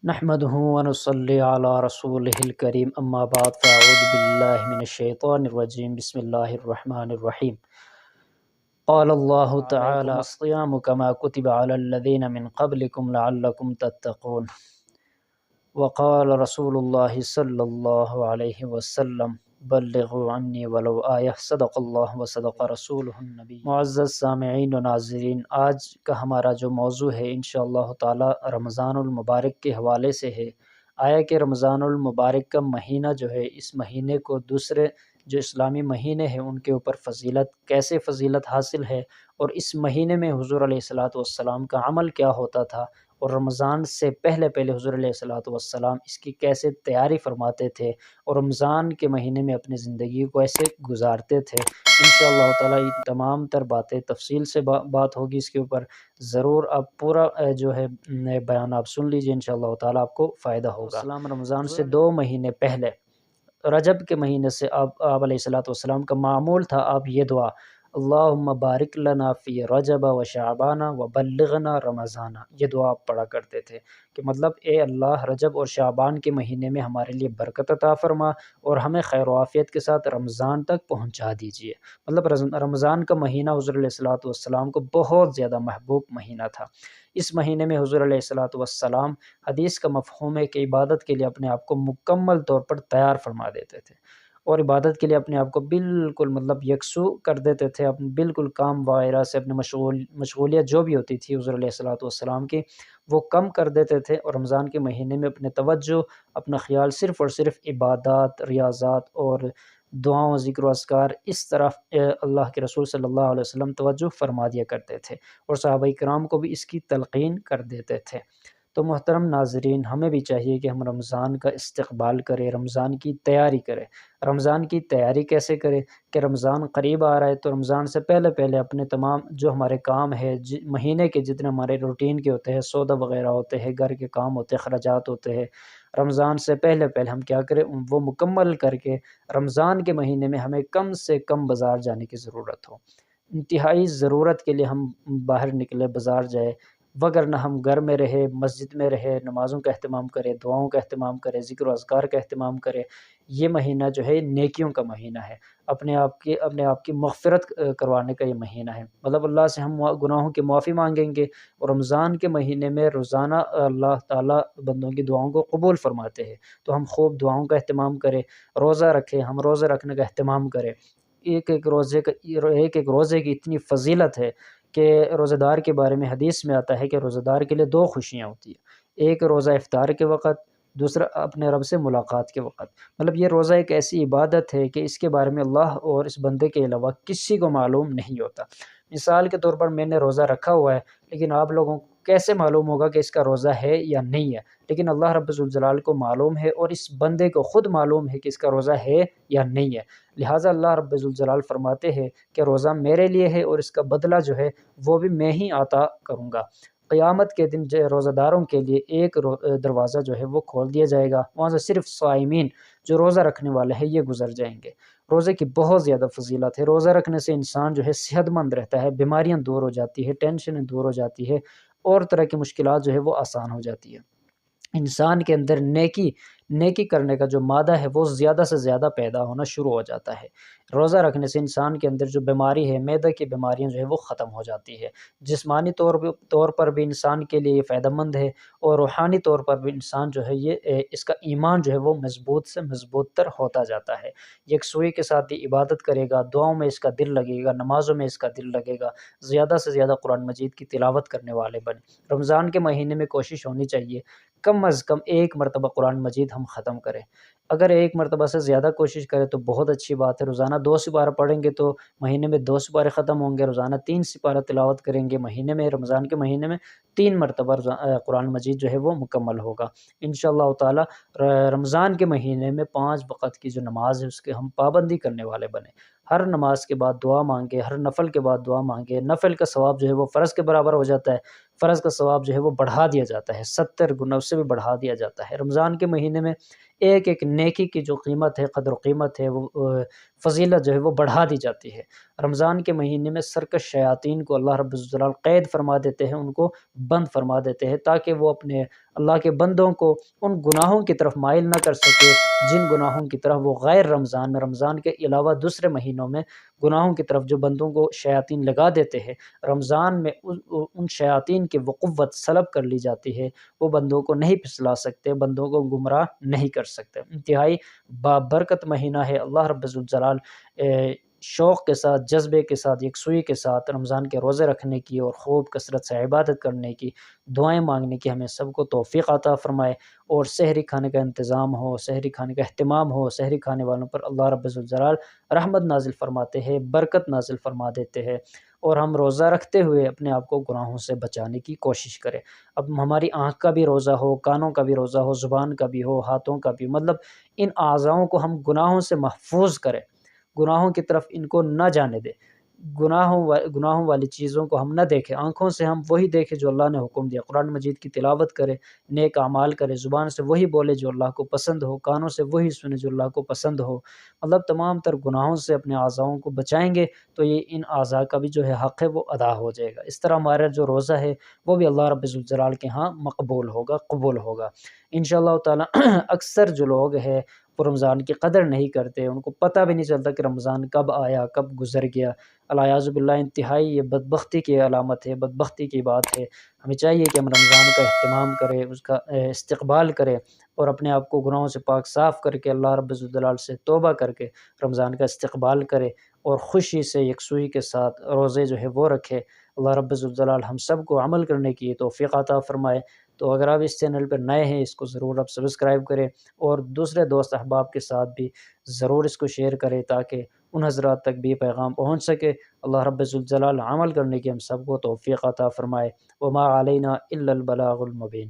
نحمده ونصلي على رسوله الكريم اما بعد فاعوذ بالله من الشيطان الرجيم بسم الله الرحمن الرحيم قال الله تعالى الصيام كما كتب على الذين من قبلكم لعلكم تتقون وقال رسول الله صلی اللہ علیہ وسلم بلغوا عنی ولو آیہ صدق اللہ وصدق رسولہ النبی۔ معزز سامعین و ناظرین، آج کا ہمارا جو موضوع ہے انشاءاللہ تعالی رمضان المبارک کے حوالے سے ہے۔ آیا کہ رمضان المبارک کا مہینہ جو ہے، اس مہینے کو دوسرے جو اسلامی مہینے ہیں ان کے اوپر کیسے فضیلت حاصل ہے، اور اس مہینے میں حضور علیہ الصلاۃ والسلام کا عمل کیا ہوتا تھا، اور رمضان سے پہلے حضور علیہ الصلاۃ والسلام اس کی کیسے تیاری فرماتے تھے، اور رمضان کے مہینے میں اپنی زندگی کو ایسے گزارتے تھے۔ انشاءاللہ تعالیٰ یہ تمام تر باتیں تفصیل سے بات ہوگی اس کے اوپر، ضرور آپ پورا جو ہے بیان آپ سن لیجئے، انشاءاللہ تعالیٰ آپ کو فائدہ ہوگا۔ اسلام رمضان سے 2 مہینے پہلے رجب کے مہینے سے آپ علیہ الصلاۃ والسلام کا معمول تھا، آپ یہ دعا اللہم بارک لنا فی رجب و شعبان و بلغنا رمضان، یہ دعا آپ پڑھا کرتے تھے کہ مطلب اے اللہ رجب اور شعبان کے مہینے میں ہمارے لیے برکت عطا فرما اور ہمیں خیر و عافیت کے ساتھ رمضان تک پہنچا دیجیے۔ مطلب رمضان کا مہینہ حضور علیہ الصلاۃ والسلام کو بہت زیادہ محبوب مہینہ تھا۔ اس مہینے میں حضور علیہ الصلاۃ والسلام، حدیث کا مفہوم ہے کہ عبادت کے لیے اپنے آپ کو مکمل طور پر تیار فرما دیتے تھے، اور عبادت کے لیے اپنے آپ کو بالکل مطلب یکسو کر دیتے تھے، اپنے بالکل کام وغیرہ سے اپنے مشغولیت جو بھی ہوتی تھی حضور علیہ الصلاۃ والسلام کی، وہ کم کر دیتے تھے، اور رمضان کے مہینے میں اپنے توجہ، اپنا خیال صرف اور صرف عبادات، ریاضات اور دعاؤں، ذکر و اذکار، اس طرف اللہ کے رسول صلی اللہ علیہ وسلم توجہ فرما دیا کرتے تھے، اور صحابہ کرام کو بھی اس کی تلقین کر دیتے تھے۔ تو محترم ناظرین، ہمیں بھی چاہیے کہ ہم رمضان کا استقبال کریں، رمضان کی تیاری کریں۔ رمضان کی تیاری کیسے کریں کہ رمضان قریب آ رہا ہے تو رمضان سے پہلے اپنے تمام جو ہمارے کام ہے، مہینے کے جتنے ہمارے روٹین کے ہوتے ہیں، سودا وغیرہ ہوتے ہیں، گھر کے کام ہوتے ہیں، اخراجات ہوتے ہیں، رمضان سے پہلے ہم کیا کریں، وہ مکمل کر کے رمضان کے مہینے میں ہمیں کم سے کم بازار جانے کی ضرورت ہو۔ انتہائی ضرورت کے لیے ہم باہر نکلے، بازار جائے، وگرنہ ہم گھر میں رہے، مسجد میں رہے، نمازوں کا اہتمام کرے، دعاؤں کا اہتمام کرے، ذکر و اذکار کا اہتمام کرے۔ یہ مہینہ جو ہے نیکیوں کا مہینہ ہے، اپنے آپ کی مغفرت کروانے کا یہ مہینہ ہے۔ مطلب اللہ سے ہم گناہوں کی معافی مانگیں گے، اور رمضان کے مہینے میں روزانہ اللہ تعالیٰ بندوں کی دعاؤں کو قبول فرماتے ہیں، تو ہم خوب دعاؤں کا اہتمام کریں، روزہ رکھیں، ہم روزہ رکھنے کا اہتمام کریں۔ ایک ایک روزے کی اتنی فضیلت ہے کہ روزہ دار کے بارے میں حدیث میں آتا ہے کہ روزہ دار کے لیے 2 خوشیاں ہوتی ہیں، ایک روزہ افطار کے وقت، دوسرا اپنے رب سے ملاقات کے وقت۔ مطلب یہ روزہ ایک ایسی عبادت ہے کہ اس کے بارے میں اللہ اور اس بندے کے علاوہ کسی کو معلوم نہیں ہوتا۔ مثال کے طور پر میں نے روزہ رکھا ہوا ہے، لیکن آپ لوگوں کو کیسے معلوم ہوگا کہ اس کا روزہ ہے یا نہیں ہے؟ لیکن اللہ رب ذوالجلال کو معلوم ہے، اور اس بندے کو خود معلوم ہے کہ اس کا روزہ ہے یا نہیں ہے۔ لہٰذا اللہ رب ذوالجلال فرماتے ہیں کہ روزہ میرے لیے ہے، اور اس کا بدلہ جو ہے وہ بھی میں ہی عطا کروں گا۔ قیامت کے دن روزہ داروں کے لیے ایک دروازہ جو ہے وہ کھول دیا جائے گا، وہاں سے صرف صائمین جو روزہ رکھنے والے ہیں یہ گزر جائیں گے۔ روزے کی بہت زیادہ فضیلت ہے۔ روزہ رکھنے سے انسان جو ہے صحت مند رہتا ہے، بیماریاں دور ہو جاتی ہے، ٹینشنیں دور ہو جاتی ہے، اور طرح کی مشکلات جو ہے وہ آسان ہو جاتی ہے۔ انسان کے اندر نیکی کرنے کا جو مادہ ہے وہ زیادہ سے زیادہ پیدا ہونا شروع ہو جاتا ہے۔ روزہ رکھنے سے انسان کے اندر جو بیماری ہے، معدے کی بیماریاں جو ہے وہ ختم ہو جاتی ہے۔ جسمانی طور پر بھی انسان کے لیے یہ فائدہ مند ہے، اور روحانی طور پر بھی انسان جو ہے اس کا ایمان جو ہے وہ مضبوط سے مضبوط تر ہوتا جاتا ہے۔ یکسوئی کے ساتھ یہ عبادت کرے گا، دعاؤں میں اس کا دل لگے گا، نمازوں میں اس کا دل لگے گا، زیادہ سے زیادہ قرآن مجید کی تلاوت کرنے والے بنے۔ رمضان کے مہینے میں کوشش ہونی چاہیے کم از کم 1 مرتبہ قرآن مجید ہم ختم کریں۔ اگر 1 مرتبہ سے زیادہ کوشش کریں تو بہت اچھی بات ہے۔ روزانہ 2 سپارہ پڑھیں گے تو مہینے میں 2 سپارے ختم ہوں گے، روزانہ 3 سپارہ تلاوت کریں گے، رمضان کے مہینے میں 3 مرتبہ قرآن مجید جو ہے وہ مکمل ہوگا انشاءاللہ تعالی۔ رمضان کے مہینے میں 5 وقت کی جو نماز ہے اس کے ہم پابندی کرنے والے بنے۔ ہر نماز کے بعد دعا مانگے، ہر نفل کے بعد دعا مانگے۔ نفل کا ثواب جو ہے وہ فرض کے برابر ہو جاتا ہے، فرض کا ثواب جو ہے وہ بڑھا دیا جاتا ہے، 70 گنا اس سے بھی بڑھا دیا جاتا ہے۔ رمضان کے مہینے میں ایک ایک نیکی کی جو قیمت ہے، قدر و قیمت ہے، وہ فضیلت جو ہے وہ بڑھا دی جاتی ہے۔ رمضان کے مہینے میں سرکش شیاطین کو اللہ رب الجلال قید فرما دیتے ہیں، ان کو بند فرما دیتے ہیں، تاکہ وہ اپنے اللہ کے بندوں کو ان گناہوں کی طرف مائل نہ کر سکے جن گناہوں کی طرف وہ غیر رمضان میں، رمضان کے علاوہ دوسرے مہینوں میں گناہوں کی طرف جو بندوں کو شیاطین لگا دیتے ہیں، رمضان میں ان شیاطین کی وہ قوت سلب کر لی جاتی ہے، وہ بندوں کو نہیں پھسلا سکتے، بندوں کو گمراہ نہیں کر سکتے۔ انتہائی بابرکت مہینہ ہے۔ اللہ رب الجلال شوق کے ساتھ، جذبے کے ساتھ، یکسوئی کے ساتھ رمضان کے روزے رکھنے کی اور خوب کثرت سے عبادت کرنے کی، دعائیں مانگنے کی ہمیں سب کو توفیق عطا فرمائے، اور سحری کھانے کا انتظام ہو، سحری کھانے کا اہتمام ہو، سحری کھانے والوں پر اللہ رب الجلال رحمت نازل فرماتے ہیں، برکت نازل فرما دیتے ہیں، اور ہم روزہ رکھتے ہوئے اپنے آپ کو گناہوں سے بچانے کی کوشش کریں۔ اب ہماری آنکھ کا بھی روزہ ہو، کانوں کا بھی روزہ ہو، زبان کا بھی ہو، ہاتھوں کا بھی، مطلب ان اعضاؤں کو ہم گناہوں سے محفوظ کریں، گناہوں کی طرف ان کو نہ جانے دیں، گناہوں والی چیزوں کو ہم نہ دیکھیں، آنکھوں سے ہم وہی دیکھیں جو اللہ نے حکم دیا، قرآن مجید کی تلاوت کرے، نیک اعمال کرے، زبان سے وہی بولے جو اللہ کو پسند ہو، کانوں سے وہی سنے جو اللہ کو پسند ہو، مطلب تمام تر گناہوں سے اپنے اعضاؤں کو بچائیں گے تو یہ ان اعضاء کا بھی جو ہے حق ہے وہ ادا ہو جائے گا۔ اس طرح ہمارا جو روزہ ہے وہ بھی اللہ رب الجلال کے ہاں مقبول ہوگا، قبول ہوگا انشاءاللہ تعالی۔ اکثر جو لوگ ہیں وہ رمضان کی قدر نہیں کرتے، ان کو پتہ بھی نہیں چلتا کہ رمضان کب آیا، کب گزر گیا، الیاذ باللہ انتہائی یہ بدبختی کی علامت ہے، بدبختی کی بات ہے۔ ہمیں چاہیے کہ ہم رمضان کا اہتمام کریں، اس کا استقبال کریں، اور اپنے آپ کو گناہوں سے پاک صاف کر کے اللہ رب الجلال سے توبہ کر کے رمضان کا استقبال کرے، اور خوشی سے یکسوئی کے ساتھ روزے جو ہے وہ رکھے۔ اللہ رب الجلال ہم سب کو عمل کرنے کی توفیق عطا فرمائے۔ تو اگر آپ اس چینل پر نئے ہیں، اس کو ضرور آپ سبسکرائب کریں، اور دوسرے دوست احباب کے ساتھ بھی ضرور اس کو شیئر کریں تاکہ ان حضرات تک بھی یہ پیغام پہنچ سکے۔ اللہ رب الجلال عمل کرنے کی ہم سب کو توفیق عطا فرمائے۔ وما علینا الا البلاغ المبین۔